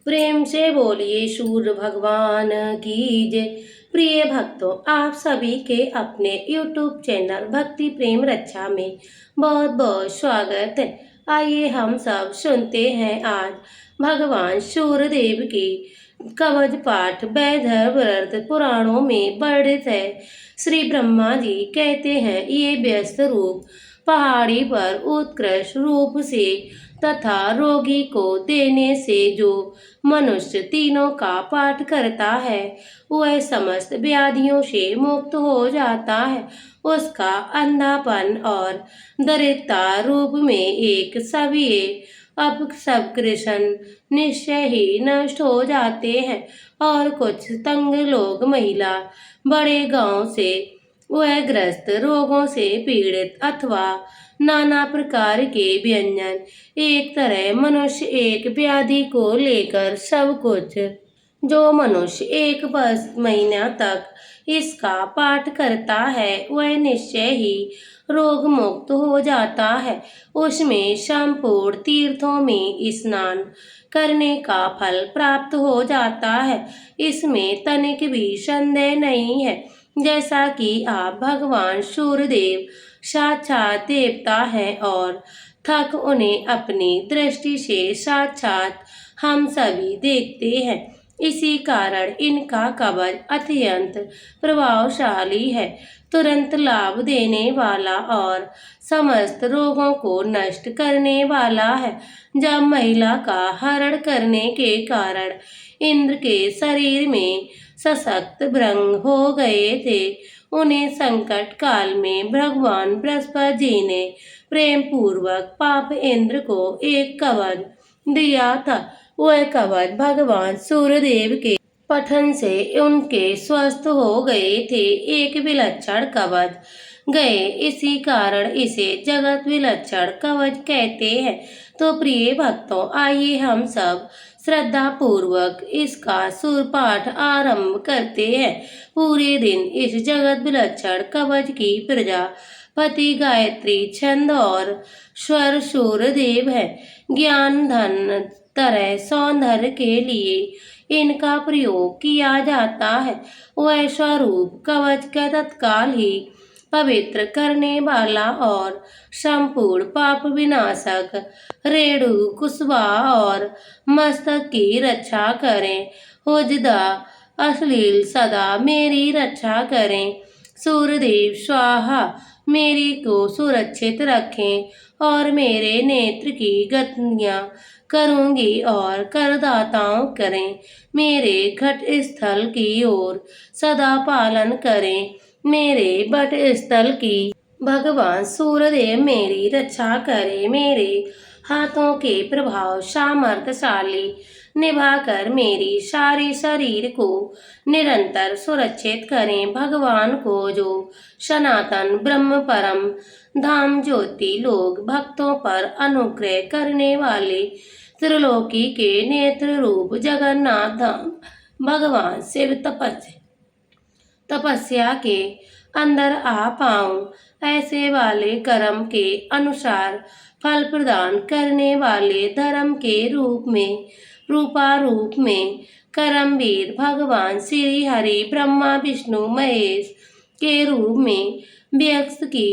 प्रेम से बोलिए सूर्य भगवान की जय। प्रिय भक्तों, आप सभी के अपने YouTube चैनल भक्ति प्रेम रक्षा में बहुत बहुत स्वागत है। आइए हम सब सुनते हैं आज भगवान सूर्यदेव की कवच पाठ। वैदर्भ व्रत पुराणों में वर्णित है। श्री ब्रह्मा जी कहते हैं, ये व्यस्त रूप पहाड़ी पर उत्कृष्ट रूप से तथा रोगी को देने से जो मनुष्य तीनों का पाठ करता है वह समस्त व्याधियों से मुक्त हो जाता है। उसका अंधापन और दरिद्रता रूप में एक सभी अपकृष्ण निश्चय ही नष्ट हो जाते हैं। और कुछ तंग लोग, महिला, बड़े गांव से वह ग्रस्त, रोगों से पीड़ित अथवा नाना प्रकार के व्यंजन, एक तरह मनुष्य एक व्याधि को लेकर सब कुछ। जो मनुष्य एक महीना तक इसका पाठ करता है वह निश्चय ही रोग मुक्त हो जाता है। उसमें संपूर्ण तीर्थों में स्नान करने का फल प्राप्त हो जाता है, इसमें तनिक भी संदेह नहीं है। जैसा कि आप भगवान सूर्यदेव साक्षात देवता है और थक उन्हें अपनी दृष्टि से साक्षात हम सभी देखते हैं, इसी कारण इनका कवच अत्यंत प्रभावशाली है, तुरंत लाभ देने वाला और समस्त रोगों को नष्ट करने वाला है। जब महिला का हरण करने के कारण इंद्र के शरीर में सशक्त भृंग हो गए थे, उन्हें संकट काल में भगवान बृहस्पति जी ने प्रेम पूर्वक पाप इंद्र को एक कवच दिया था। वह कवच भगवान सूर्यदेव के पठन से उनके स्वस्थ हो गए थे, एक विलक्षण कवच गए, इसी कारण इसे जगत विलक्षण कवच कहते हैं। तो प्रिय भक्तों, आइए हम सब श्रद्धा पूर्वक इसका सुरपाठ आरंभ करते हैं। पूरे दिन इस जगत विलक्षण कवच की प्रजापति गायत्री छंद और स्वर सूर्यदेव है। ज्ञान, धन, तरह, सौंदर्य के लिए इनका प्रयोग किया जाता है। वह स्वरूप कवच का तत्काल ही पवित्र करने वाला और संपूर्ण पाप विनाशक रेणु कुशवा और मस्तक की रक्षा करें। हुजदा अश्लील सदा मेरी रक्षा करें। सूर्यदेव स्वाहा मेरी को सुरक्षित रखें और मेरे नेत्र की गतियाँ करूँगी और करदाताओं करें। मेरे घट स्थल की ओर सदा पालन करें। मेरे बट स्थल की भगवान सूर्यदेव मेरी रक्षा करें। मेरे हाथों के प्रभाव सामर्थ्यशाली निभाकर मेरी सारी शरीर को निरंतर सुरक्षित करें। भगवान को जो सनातन ब्रह्म परम धाम ज्योति लोग भक्तों पर अनुग्रह करने वाले त्रिलोकी के नेत्र रूप जगन्नाथ धाम भगवान शिव तपस्या के अंदर आ पाऊं, ऐसे वाले कर्म के अनुसार फल प्रदान करने वाले धर्म के रूप में कर्मवीर भगवान श्री हरि ब्रह्मा विष्णु महेश के रूप में व्यक्त की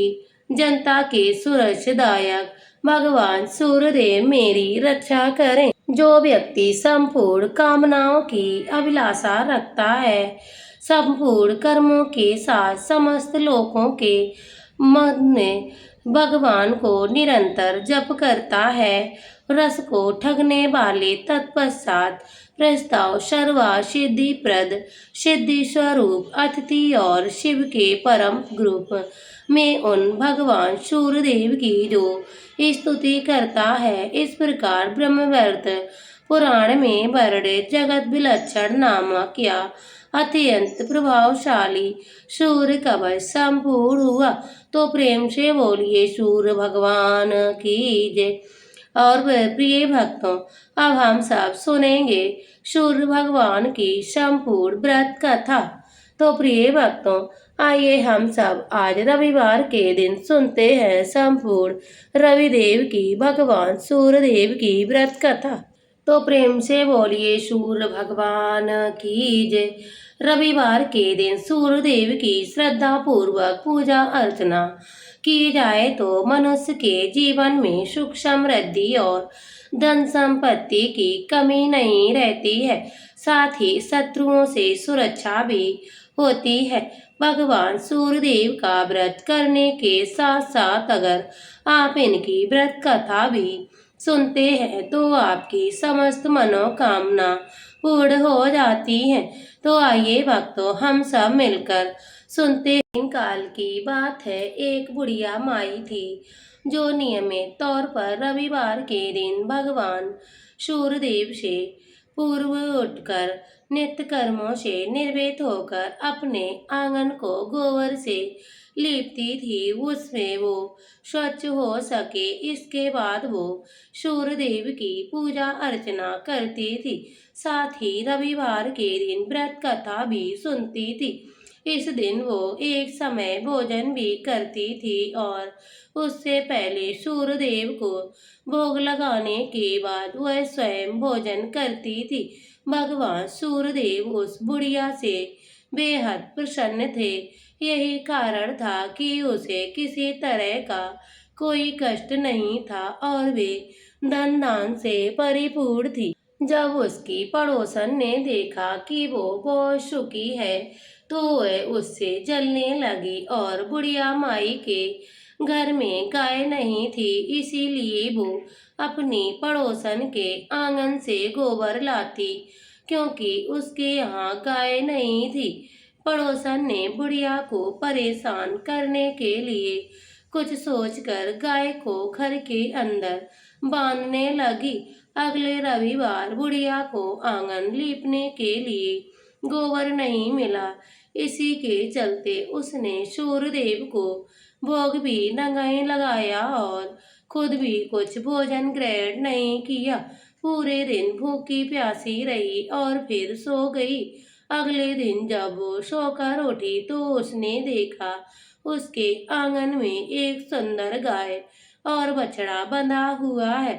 जनता के सुरक्षादायक भगवान सूर्यदेव मेरी रक्षा करें। जो व्यक्ति संपूर्ण कामनाओं की अभिलाषा रखता है, संपूर्ण कर्मों के साथ समस्त लोकों के मन में भगवान को निरंतर जप करता है, रस को ठगने वाले तत्पश्चात प्रस्ताव सर्वा सिद्धि प्रद सिद्धि स्वरूप अतिथि और शिव के परम ग्रुप में उन भगवान सूर्यदेव की जो स्तुति करता है, इस प्रकार ब्रह्मवर्त पुराण में वर्णित जगत विलक्षण नामक या अत्यंत प्रभावशाली सूर्य कवच संपूर्ण हुआ। तो प्रेम से बोलिए सूर्य भगवान की जय। और प्रिय भक्तों, अब हम सब सुनेंगे सूर्य भगवान की संपूर्ण व्रत कथा। तो प्रिय भक्तों, आइए हम सब आज रविवार के दिन सुनते हैं संपूर्ण रविदेव की भगवान सूर्यदेव की व्रत कथा। तो प्रेम से बोलिए सूर्य भगवान की जय। रविवार के दिन सूर्यदेव की श्रद्धा पूर्वक पूजा अर्चना की जाए तो मनुष्य के जीवन में सुख समृद्धि और धन संपत्ति की कमी नहीं रहती है। साथ ही शत्रुओं से सुरक्षा भी होती है। भगवान सूर्यदेव का व्रत करने के साथ साथ अगर आप इनकी व्रत कथा भी सुनते हैं तो आपकी समस्त मनोकामना पूर्ण हो जाती है। तो आइए भक्तों, हम सब मिलकर सुनते हैं। काल की बात है, एक बुढ़िया माई थी जो नियमित तौर पर रविवार के दिन भगवान सूर्यदेव से पूर्व उठकर नित्य कर्मों से निर्वृत होकर अपने आंगन को गोबर से लीपती थी। उसमें वो स्वच्छ हो सके, इसके बाद वो सूर्यदेव की पूजा अर्चना करती थी। साथ ही रविवार के दिन व्रत कथा भी सुनती थी। इस दिन वो एक समय भोजन भी करती थी और उससे पहले सूर्यदेव को भोग लगाने के बाद वह स्वयं भोजन करती थी। भगवान सूर्यदेव उस बुढ़िया से बेहद प्रसन्न थे। यही कारण था कि उसे किसी तरह का कोई कष्ट नहीं था और वे धन दान से परिपूर्ण थी। जब उसकी पड़ोसन ने देखा कि वो बहुत सुखी है तो वह उससे जलने लगी और बुढ़िया माई के घर में गाय नहीं थी, इसीलिए वो अपनी पड़ोसन के आंगन से गोबर लाती क्योंकि उसके यहाँ गाय नहीं थी। पड़ोसन ने बुढ़िया को परेशान करने के लिए कुछ सोचकर गाय को घर के अंदर बांधने लगी। अगले रविवार बुढ़िया को आंगन लीपने के लिए गोबर नहीं मिला। इसी के चलते उसने सूर्यदेव को भोग भी नहीं लगाया और खुद भी कुछ भोजन ग्रहण नहीं किया। पूरे दिन भूखी प्यासी रही और फिर सो गई। अगले दिन जब वो सोकर उठी तो उसने देखा उसके आंगन में एक सुंदर गाय और बछड़ा बंधा हुआ है।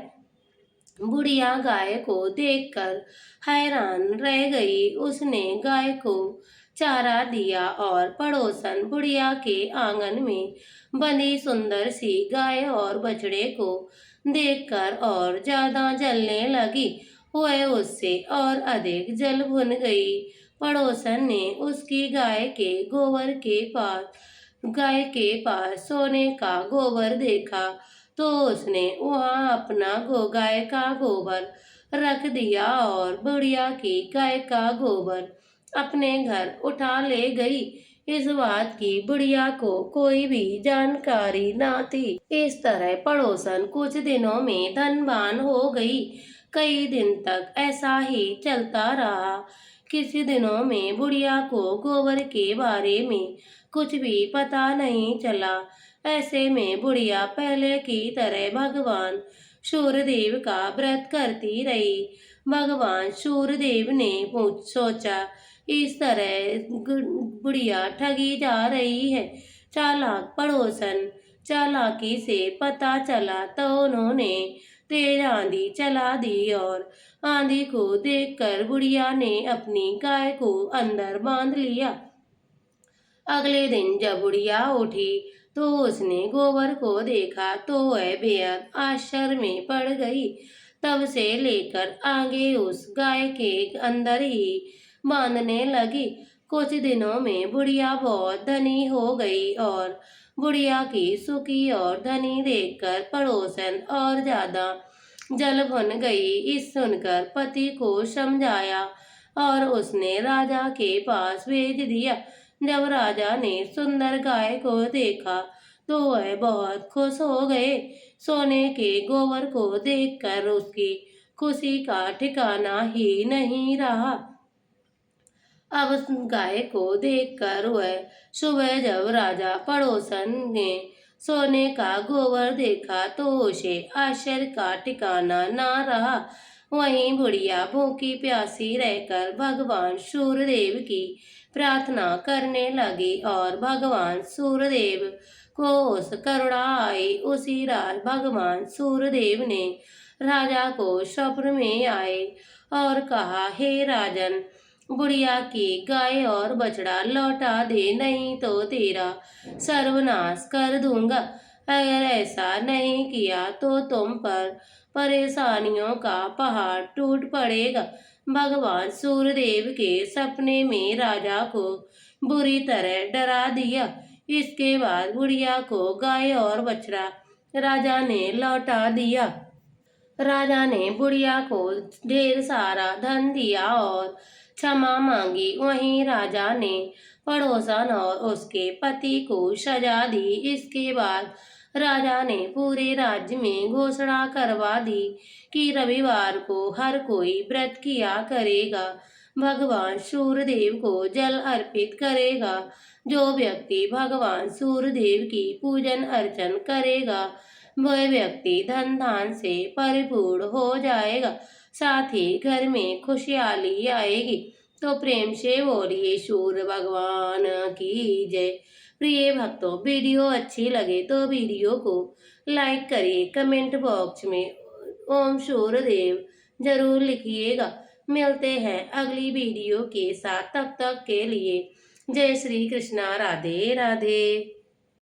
बुढ़िया गाय को देखकर हैरान रह गई। उसने गाय को चारा दिया और पड़ोसन बुढ़िया के आंगन में बंधी सुंदर सी गाय और बछड़े को देखकर और ज्यादा जलने लगी। वह उससे और अधिक जल भुन गई। पड़ोसन ने उसकी गाय के पास सोने का गोबर देखा तो उसने वहां अपना गाय का गोबर रख दिया और बुढ़िया की गाय का गोबर अपने घर उठा ले गई। इस बात की बुढ़िया को कोई भी जानकारी न थी। इस तरह पड़ोसन कुछ दिनों में धनवान हो गई। कई दिन तक ऐसा ही चलता रहा। किसी दिनों में बुढ़िया को गोबर के बारे में कुछ भी पता नहीं चला। ऐसे में बुढ़िया पहले की तरह भगवान सूर्यदेव का व्रत करती रही। भगवान सूर्यदेव ने सोचा, इस तरह बुढ़िया ठगी जा रही है। चालाक पड़ोसन चालाकी से पता चला तो उन्होंने तेज आंधी चला दी और आंधी को देखकर बुढ़िया ने अपनी गाय को अंदर बांध लिया। अगले दिन जब बुढ़िया उठी तो उसने गोबर को देखा तो वह बेहद आश्चर्य में पड़ गई। तब से लेकर आगे उस गाय के अंदर ही बांधने लगी। कुछ दिनों में बुढ़िया बहुत धनी हो गई और बुढ़िया की सुखी और धनी देखकर पड़ोसन और ज्यादा जल भुन गई। इस सुनकर पति को समझाया और उसने राजा के पास भेज दिया। जब राजा ने सुंदर गाय को देखा तो वह बहुत खुश हो गए। सोने के गोबर को देखकर उसकी खुशी का ठिकाना ही नहीं रहा। अब उस गाय को देखकर वह सुबह जब राजा पड़ोसन ने सोने का गोबर देखा तो उसे आश्चर्य का ठिकाना ना रहा। वहीं बुढ़िया भूखी प्यासी रहकर भगवान सूर्यदेव की प्रार्थना करने लगी और भगवान सूर्यदेव को उस करुणा आई। उसी रात भगवान सूर्यदेव ने राजा को स्वप्न में आए और कहा, हे राजन, बुढ़िया की गाय और बछड़ा लौटा दे, नहीं तो तेरा सर्वनाश कर दूंगा। अगर ऐसा नहीं किया तो तुम पर परेशानियों का पहाड़ टूट पड़ेगा। भगवान सूर्यदेव के सपने में राजा को बुरी तरह डरा दिया। इसके बाद बुढ़िया को गाय और बछड़ा राजा ने लौटा दिया। राजा ने बुढ़िया को ढेर सारा धन दिया और क्षमा मांगी। वहीं राजा ने पड़ोसन और उसके पति को सजा दी। इसके बाद राजा ने पूरे राज्य में घोषणा करवा दी कि रविवार को हर कोई व्रत किया करेगा, भगवान सूर्यदेव को जल अर्पित करेगा। जो व्यक्ति भगवान सूर्यदेव की पूजन अर्चन करेगा वह व्यक्ति धन धान से परिपूर्ण हो जाएगा, साथ ही घर में खुशहाली आएगी। तो प्रेम से बोलिए सूर्य भगवान की जय। प्रिय भक्तों, वीडियो अच्छी लगे तो वीडियो को लाइक करिए, कमेंट बॉक्स में ओम सूर्यदेव जरूर लिखिएगा। मिलते हैं अगली वीडियो के साथ, तब तक के लिए जय श्री कृष्णा, राधे राधे।